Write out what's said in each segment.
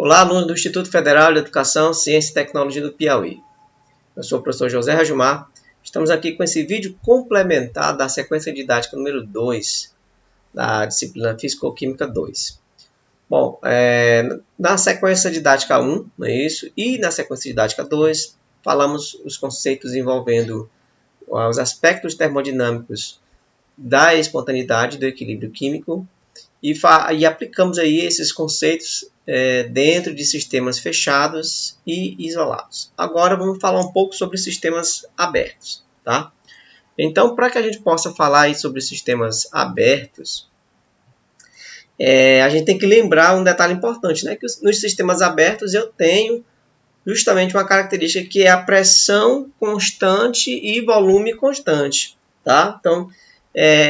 Olá, alunos do Instituto Federal de Educação, Ciência e Tecnologia do Piauí. Eu sou o professor José Rajumar. Estamos aqui com esse vídeo complementar da sequência didática número 2 da disciplina Físico-Química 2. Bom, na sequência didática 1, não é isso? E na sequência didática 2, falamos os conceitos envolvendo os aspectos termodinâmicos da espontaneidade, do equilíbrio químico, e aplicamos aí esses conceitos dentro de sistemas fechados e isolados. Agora vamos falar um pouco sobre sistemas abertos, tá? Então, para que a gente possa falar aí sobre sistemas abertos, a gente tem que lembrar um detalhe importante, né? Que nos sistemas abertos eu tenho justamente uma característica que é a pressão constante e volume constante, tá? Então,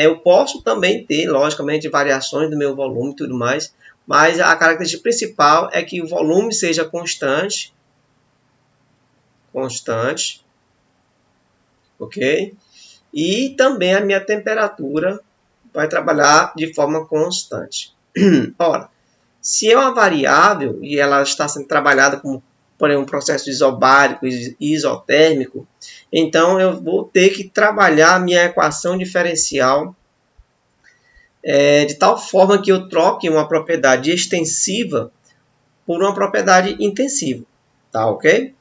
eu posso também ter, logicamente, variações do meu volume e tudo mais, mas a característica principal é que o volume seja constante, ok? E também a minha temperatura vai trabalhar de forma constante. Ora, se é uma variável e ela está sendo trabalhada como, por exemplo, um processo isobárico e isotérmico, então eu vou ter que trabalhar a minha equação diferencial de tal forma que eu troque uma propriedade extensiva por uma propriedade intensiva, tá ok?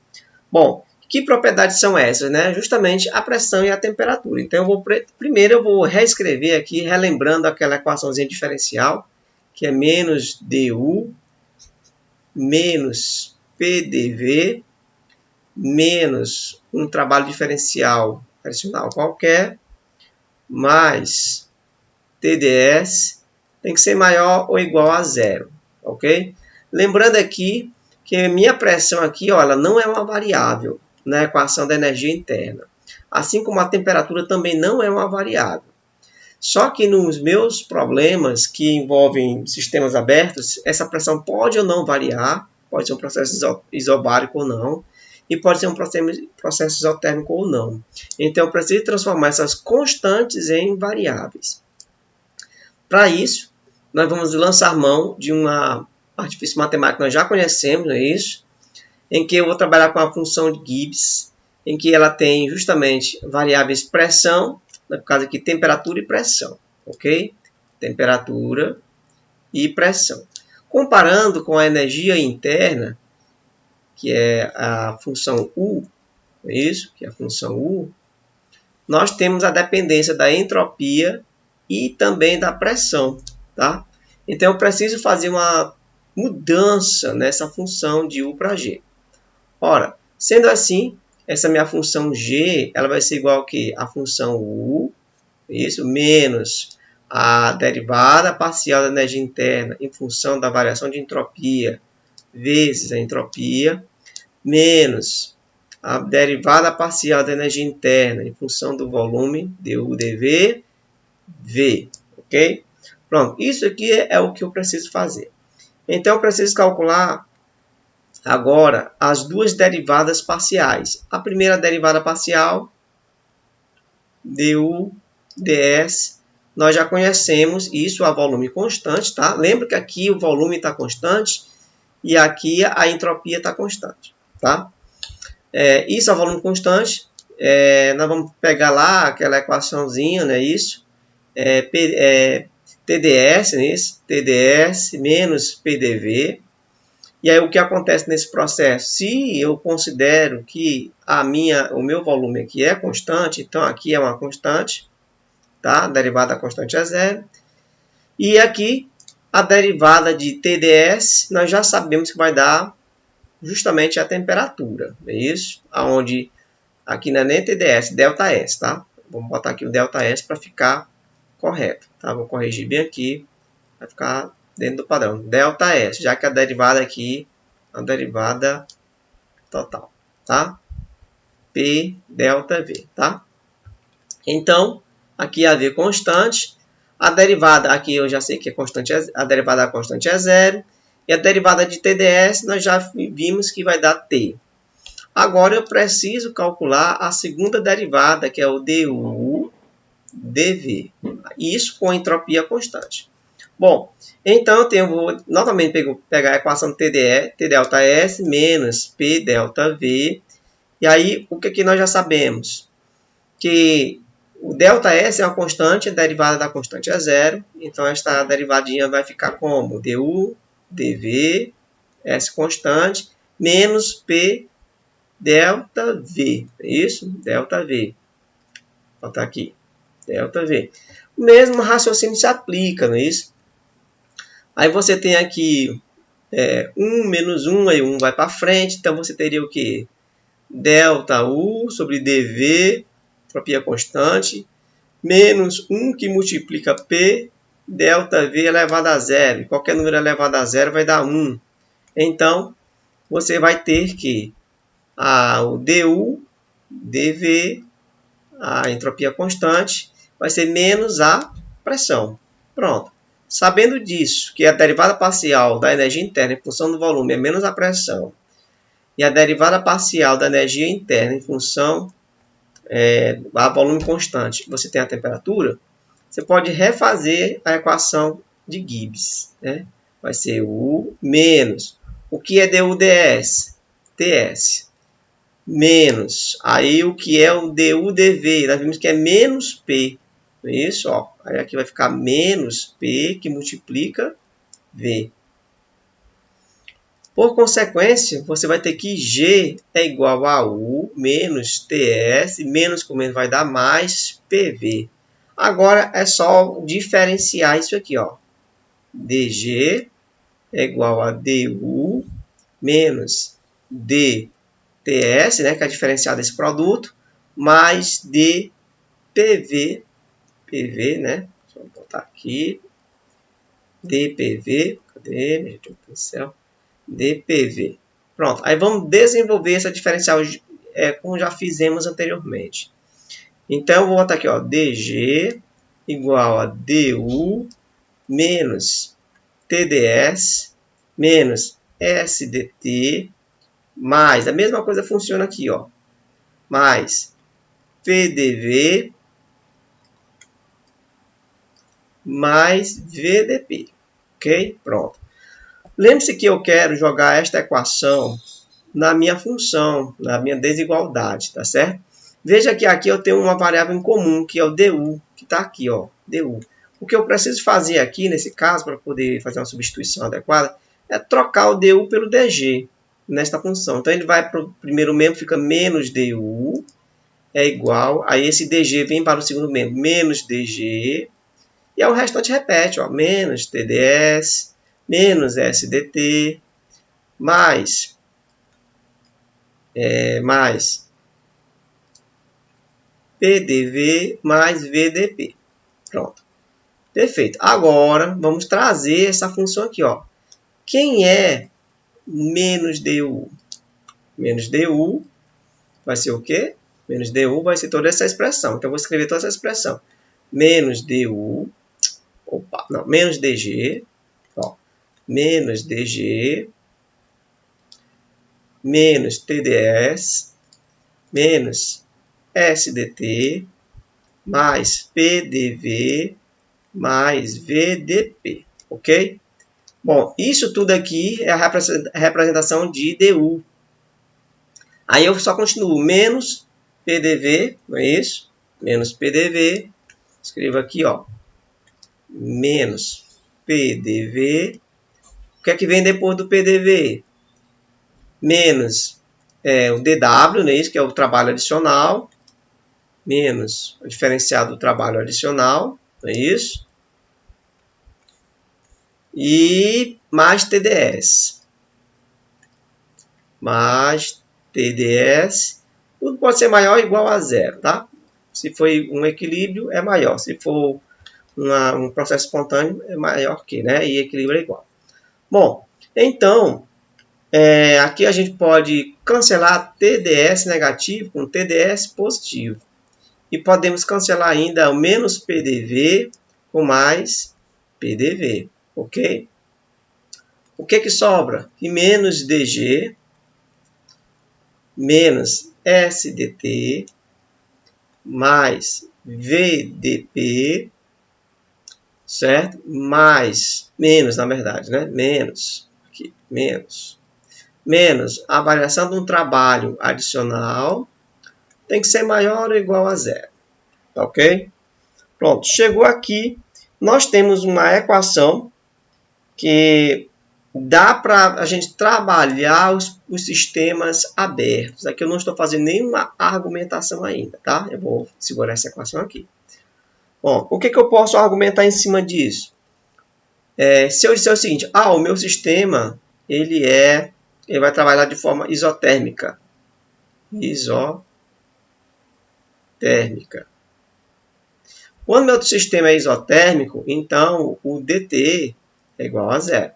Bom, que propriedades são essas, né? Justamente a pressão e a temperatura. Então, primeiro eu vou reescrever aqui, relembrando aquela equaçãozinha diferencial, que é menos du, menos PDV, menos um trabalho diferencial adicional qualquer, mais TdS, tem que ser maior ou igual a zero, ok? Lembrando aqui que minha pressão aqui, ó, ela não é uma variável na equação da energia interna. Assim como a temperatura também não é uma variável. Só que nos meus problemas que envolvem sistemas abertos, essa pressão pode ou não variar, pode ser um processo isobárico ou não, e pode ser um processo isotérmico ou não. Então, eu preciso transformar essas constantes em variáveis. Para isso, nós vamos lançar mão de uma artifício matemático que nós já conhecemos, não é isso? Em que eu vou trabalhar com a função de Gibbs, em que ela tem justamente variáveis pressão, no caso aqui temperatura e pressão, ok? Temperatura e pressão. Comparando com a energia interna, que é a função U, não é isso? Que é a função U, nós temos a dependência da entropia e também da pressão, tá? Então, eu preciso fazer uma mudança nessa função de U para G. Ora, sendo assim, essa minha função G, ela vai ser igual que a função U, isso, menos a derivada parcial da energia interna em função da variação de entropia vezes a entropia, menos a derivada parcial da energia interna em função do volume, du dv, v, ok? Pronto, isso aqui é o que eu preciso fazer. Então, eu preciso calcular agora as duas derivadas parciais. A primeira derivada parcial, du ds, nós já conhecemos isso a volume constante, tá? Lembra que aqui o volume está constante e aqui a entropia está constante, tá? Isso a volume constante, nós vamos pegar lá aquela equaçãozinha, né? Isso, TdS, né? Isso, TdS menos PDV. E aí o que acontece nesse processo? Se eu considero que o meu volume aqui é constante, então aqui é uma constante, tá? A derivada da constante é zero. E aqui a derivada de TdS, nós já sabemos que vai dar justamente a temperatura, é isso? Aonde aqui não é nem TdS, ΔS, tá? Vamos botar aqui o ΔS para ficar correto, tá? Vou corrigir bem aqui, vai ficar dentro do padrão. ΔS, já que a derivada aqui é a derivada total, tá? P ΔV, tá? Então, aqui a V constante, a derivada aqui eu já sei que é constante, a derivada da constante é zero, e a derivada de TdS nós já vimos que vai dar T. Agora eu preciso calcular a segunda derivada, que é o du dv. Isso com entropia constante. Bom, então eu vou novamente pegar a equação de TDE, T delta S menos P delta V. E aí, o que nós já sabemos? Que o delta S é uma constante, a derivada da constante é zero. Então, esta derivadinha vai ficar como? du dv, S constante, menos P delta V. É isso? Delta V. Vou botar aqui. Delta V. O mesmo raciocínio se aplica, não é isso? Aí você tem aqui 1 menos 1, aí 1 vai para frente. Então, você teria o quê? Delta U sobre dV, entropia constante, menos 1 que multiplica P, delta V elevado a zero. E qualquer número elevado a zero vai dar 1. Então, você vai ter que o du, dV, a entropia constante, vai ser menos a pressão. Pronto. Sabendo disso, que a derivada parcial da energia interna em função do volume é menos a pressão, e a derivada parcial da energia interna em função a volume constante, você tem a temperatura, você pode refazer a equação de Gibbs. Né? Vai ser U menos, o que é du ds? Ts. Menos, aí o que é o du dv? Nós vimos que é menos P. Não é isso? Ó, aí aqui vai ficar menos P que multiplica V. Por consequência, você vai ter que G é igual a U menos TS, menos com menos vai dar mais PV. Agora é só diferenciar isso aqui, ó. DG é igual a DU menos DTS, né, que é a diferencial desse produto, mais DPV, PV, né? Deixa eu botar aqui. DPV, cadê, meu Deus do céu? DPV. Pronto, aí vamos desenvolver essa diferencial como já fizemos anteriormente. Então, eu vou botar aqui, ó, DG igual a DU menos TDS menos SDT mais, a mesma coisa funciona aqui, ó, mais PDV mais VDP. Ok? Pronto. Lembre-se que eu quero jogar esta equação na minha função, na minha desigualdade, tá certo? Veja que aqui eu tenho uma variável em comum, que é o du, que está aqui, ó, du. O que eu preciso fazer aqui, nesse caso, para poder fazer uma substituição adequada, é trocar o du pelo dg nesta função. Então, ele vai para o primeiro membro, fica menos du, é igual, aí esse dg vem para o segundo membro, menos dg, e aí o restante repete, ó, menos tds, menos sdt, mais PDV mais VDP. Pronto. Perfeito. Agora, vamos trazer essa função aqui. Ó. Quem é menos DU? Menos DU vai ser o quê? Menos DU vai ser toda essa expressão. Então, eu vou escrever toda essa expressão. Menos DU. Opa, não. Menos DG. Ó. Menos DG. Menos TDS. Menos SDT mais PDV mais VDP, ok? Bom, isso tudo aqui é a representação de DU. Aí eu só continuo menos PDV, não é isso? Menos PDV, escrevo aqui, ó, menos PDV. O que é que vem depois do PDV? Menos o DW, não é isso? Que é o trabalho adicional, menos o diferencial do trabalho adicional, não é isso? E mais TDS. Mais TDS. Tudo pode ser maior ou igual a zero, tá? Se for um equilíbrio, é maior. Se for um processo espontâneo, é maior que, né? E equilíbrio é igual. Bom, então, aqui a gente pode cancelar TDS negativo com TDS positivo. E podemos cancelar ainda o menos PDV com mais PDV, ok? O que sobra? Que menos DG menos SDT mais VDP certo? Mais, menos, na verdade, né? Menos, aqui, menos a variação de um trabalho adicional tem que ser maior ou igual a zero, tá ok? Pronto, chegou aqui, nós temos uma equação que dá para a gente trabalhar os sistemas abertos. Aqui eu não estou fazendo nenhuma argumentação ainda, tá? Eu vou segurar essa equação aqui. Bom, o que eu posso argumentar em cima disso? Se eu disser o seguinte, o meu sistema ele vai trabalhar de forma isotérmica. Isotérmica. Quando meu sistema é isotérmico, então o dt é igual a zero.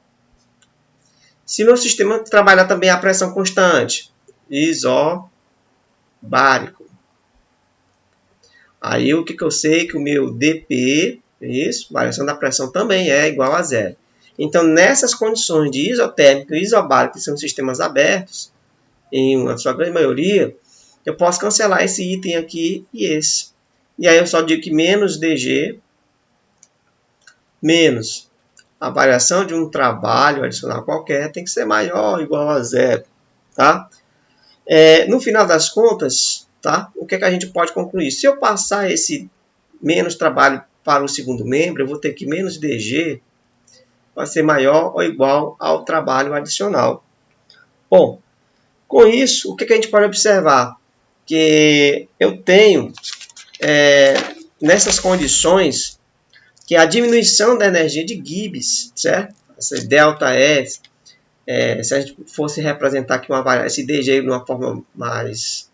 Se meu sistema trabalhar também a pressão constante, isobárico. Aí o que eu sei? Que o meu dp, variação da pressão, também é igual a zero. Então, nessas condições de isotérmico e isobárico, que são sistemas abertos, em uma sua grande maioria, eu posso cancelar esse item aqui e esse. E aí eu só digo que menos dg, menos a variação de um trabalho adicional qualquer, tem que ser maior ou igual a zero. Tá? No final das contas, tá? O que a gente pode concluir? Se eu passar esse menos trabalho para o segundo membro, eu vou ter que menos dg vai ser maior ou igual ao trabalho adicional. Bom, com isso, o que a gente pode observar? Que eu tenho, nessas condições, que a diminuição da energia de Gibbs, certo? Essa ΔS, se a gente fosse representar aqui esse dg de uma forma mais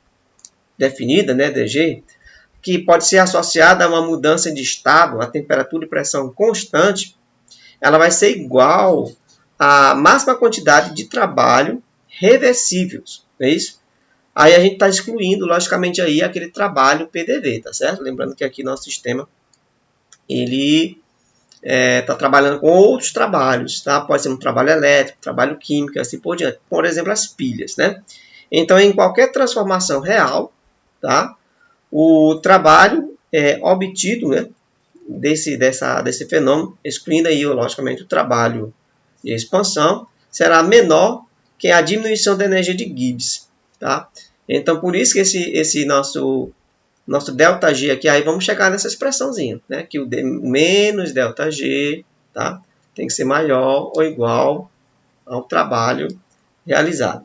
definida, né, dg, que pode ser associada a uma mudança de estado, a temperatura e pressão constante, ela vai ser igual à máxima quantidade de trabalho reversíveis, não é isso? Aí a gente está excluindo, logicamente, aí aquele trabalho PDV, tá certo? Lembrando que aqui nosso sistema, ele está trabalhando com outros trabalhos, tá? Pode ser um trabalho elétrico, trabalho químico, assim por diante. Por exemplo, as pilhas, né? Então, em qualquer transformação real, tá? O trabalho obtido, né, desse fenômeno, excluindo aí, logicamente, o trabalho de expansão, será menor que a diminuição da energia de Gibbs, tá? Então, por isso que esse nosso ΔG aqui, aí vamos chegar nessa expressãozinha, né? Que o menos ΔG, tá? Tem que ser maior ou igual ao trabalho realizado.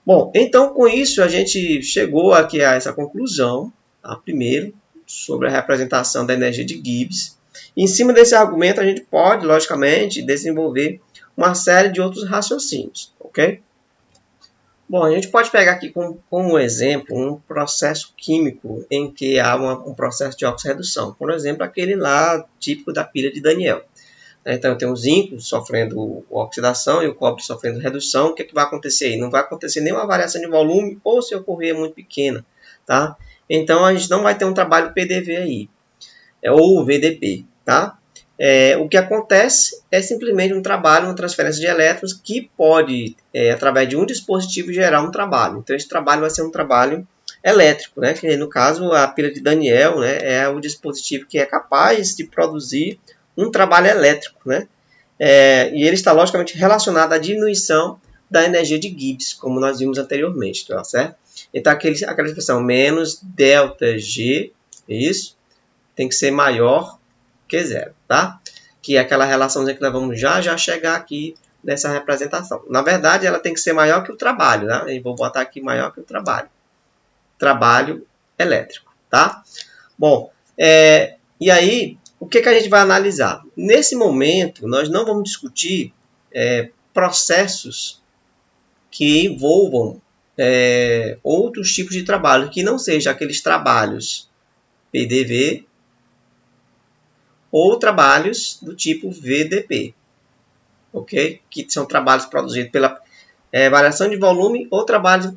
Bom, então com isso a gente chegou aqui a essa conclusão, tá? Primeiro, sobre a representação da energia de Gibbs. Em cima desse argumento a gente pode, logicamente, desenvolver uma série de outros raciocínios, ok? Bom, a gente pode pegar aqui como exemplo um processo químico em que há um processo de oxirredução. Por exemplo, aquele lá típico da pilha de Daniell. Então, eu tenho o zinco sofrendo oxidação e o cobre sofrendo redução. O que vai acontecer aí? Não vai acontecer nenhuma variação de volume ou se ocorrer é muito pequena. Tá? Então, a gente não vai ter um trabalho PDV aí, ou VDP. Tá? O que acontece é simplesmente um trabalho, uma transferência de elétrons que pode, através de um dispositivo, gerar um trabalho. Então, esse trabalho vai ser um trabalho elétrico, né? Que no caso, a pilha de Daniell, né, é o dispositivo que é capaz de produzir um trabalho elétrico, né? E ele está logicamente relacionado à diminuição da energia de Gibbs, como nós vimos anteriormente, tá certo? Então, aquela expressão menos ΔG, isso, tem que ser maior que zero, tá? Que é aquela relaçãozinha que nós vamos já chegar aqui nessa representação. Na verdade, ela tem que ser maior que o trabalho, né? Eu vou botar aqui maior que o trabalho. Trabalho elétrico, tá? Bom, e aí, o que a gente vai analisar? Nesse momento, nós não vamos discutir processos que envolvam outros tipos de trabalho, que não sejam aqueles trabalhos PDV ou trabalhos do tipo VDP, ok? Que são trabalhos produzidos pela variação de volume ou trabalhos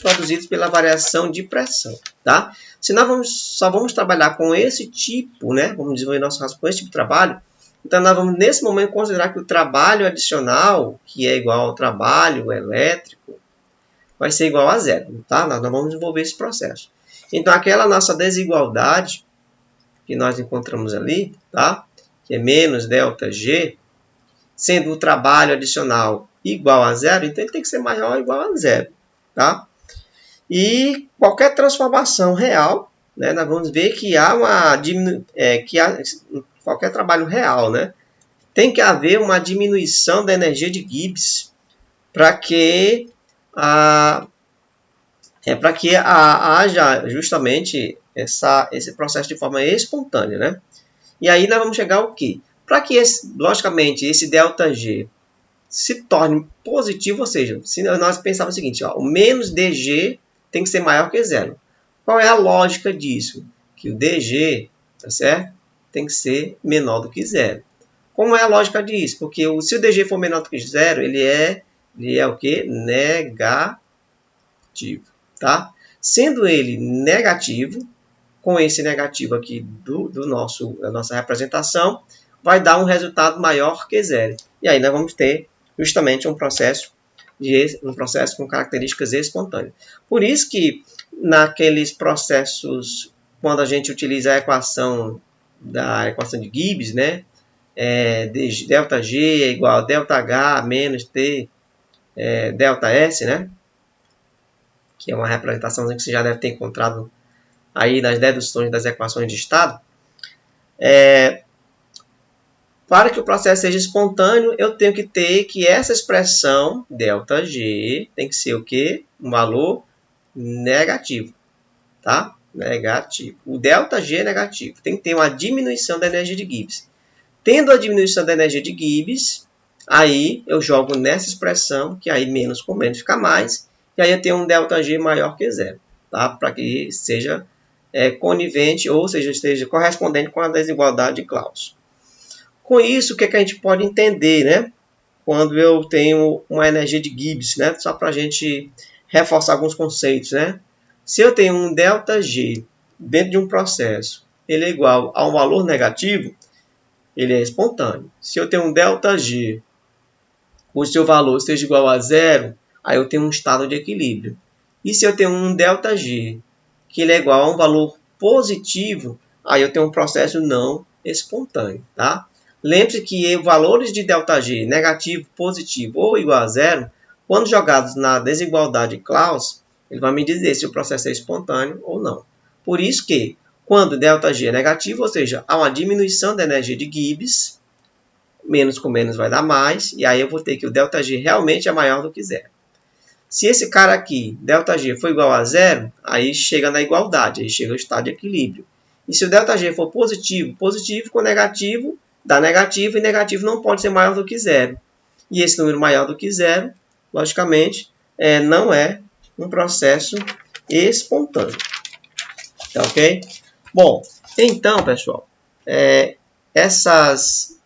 produzidos pela variação de pressão, tá? Se nós só vamos trabalhar com esse tipo, né? Vamos desenvolver nosso raciocínio com esse tipo de trabalho, então nós vamos nesse momento considerar que o trabalho adicional, que é igual ao trabalho elétrico, vai ser igual a zero, tá? Nós não vamos desenvolver esse processo. Então aquela nossa desigualdade que nós encontramos ali, tá? Que é menos ΔG, sendo o trabalho adicional igual a zero, então ele tem que ser maior ou igual a zero, tá? E qualquer transformação real, né, nós vamos ver que há qualquer trabalho real, né, tem que haver uma diminuição da energia de Gibbs para que haja justamente esse processo de forma espontânea, né? E aí nós vamos chegar ao quê? Para que, logicamente, esse ΔG se torne positivo, ou seja, se nós pensarmos o seguinte, ó, o menos dg tem que ser maior que zero. Qual é a lógica disso? Que o dg, tá certo? Tem que ser menor do que zero. Como é a lógica disso? Porque se o dg for menor do que zero, ele é o quê? Negativo, tá? Sendo ele negativo, com esse negativo aqui da nossa representação, vai dar um resultado maior que zero. E aí nós vamos ter justamente um processo com características espontâneas. Por isso que naqueles processos, quando a gente utiliza a equação de Gibbs, né, ΔG é igual a ΔH menos T ΔS, né, que é uma representação que você já deve ter encontrado aí nas deduções das equações de estado. Para que o processo seja espontâneo, eu tenho que ter que essa expressão, ΔG, tem que ser o quê? Um valor negativo, tá? Negativo. O ΔG é negativo. Tem que ter uma diminuição da energia de Gibbs. Tendo a diminuição da energia de Gibbs, aí eu jogo nessa expressão, que aí menos com menos fica mais, e aí eu tenho um ΔG maior que zero, tá? Para que seja conivente, ou seja, esteja correspondente com a desigualdade de Clausius. Com isso, o que a gente pode entender, né? Quando eu tenho uma energia de Gibbs, né? Só para a gente reforçar alguns conceitos, né? Se eu tenho um ΔG dentro de um processo, ele é igual a um valor negativo, ele é espontâneo. Se eu tenho um ΔG, o seu valor seja igual a zero, aí eu tenho um estado de equilíbrio. E se eu tenho um ΔG, que ele é igual a um valor positivo, aí eu tenho um processo não espontâneo, tá? Lembre-se que valores de ΔG negativo, positivo ou igual a zero, quando jogados na desigualdade de Clausius, ele vai me dizer se o processo é espontâneo ou não. Por isso que, quando ΔG é negativo, ou seja, há uma diminuição da energia de Gibbs, menos com menos vai dar mais, e aí eu vou ter que o ΔG realmente é maior do que zero. Se esse cara aqui, ΔG, for igual a zero, aí chega na igualdade, aí chega ao estado de equilíbrio. E se o ΔG for positivo, positivo com negativo, dá negativo, e negativo não pode ser maior do que zero. E esse número maior do que zero, logicamente, não é um processo espontâneo. Tá ok? Bom, então, pessoal, essas